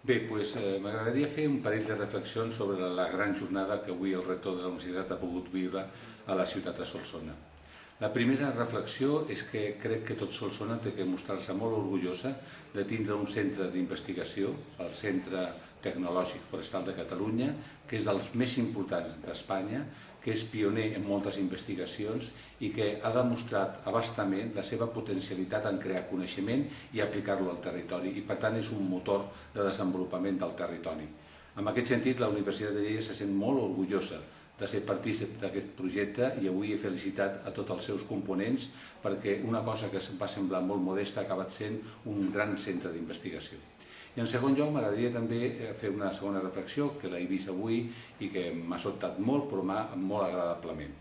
Bé, doncs m'agradaria fer un parell de reflexions sobre la gran jornada que avui el rector de la universitat ha pogut viure a la ciutat de Solsona. La primera reflexió és que crec que tot Solsona té que mostrar-se molt orgullosa de tindre un centre d'investigació, el Centre Tecnològic Forestal de Catalunya, que és dels més importants d'Espanya, que és pioner en moltes investigacions i que ha demostrat a bastament la seva potencialitat en crear coneixement i aplicar-lo al territori, i per tant és un motor de desenvolupament del territori. En aquest sentit, la Universitat de Lleida se sent molt orgullosa de ser partícip d'aquest projecte i avui he felicitat a tots els seus components perquè una cosa que va semblar molt modesta ha acabat sent un gran centre d'investigació. I en segon lloc m'agradaria també fer una segona reflexió que l'he vist avui i que m'ha sobtat molt però m'ha molt agradablement.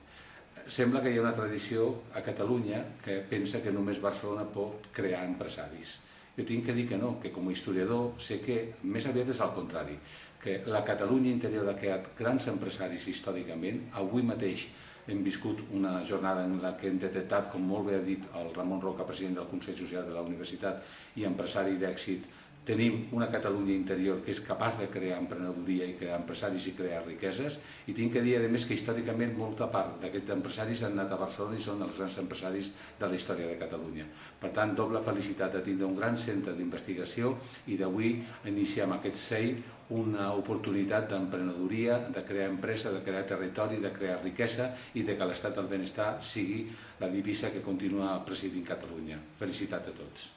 Sembla que hi ha una tradició a Catalunya que pensa que només Barcelona pot crear empresaris. Jo tinc que dir que no, que com a historiador sé que més aviat és al contrari, que la Catalunya interior ha creat grans empresaris històricament. Avui mateix hem viscut una jornada en la que hem detectat, com molt bé ha dit el Ramon Roca, president del Consell Social de la Universitat i empresari d'èxit, tenim una Catalunya interior que és capaç de crear emprenedoria i crear empresaris i crear riqueses, i tinc que dir, a més, que històricament molta part d'aquests empresaris han anat a Barcelona i són els grans empresaris de la història de Catalunya. Per tant, doble felicitat de tindre un gran centre d'investigació i d'avui iniciem aquest CEI una oportunitat d'emprenedoria, de crear empresa, de crear territori, de crear riquesa i de que l'estat del benestar sigui la divisa que continua presidint Catalunya. Felicitats a tots.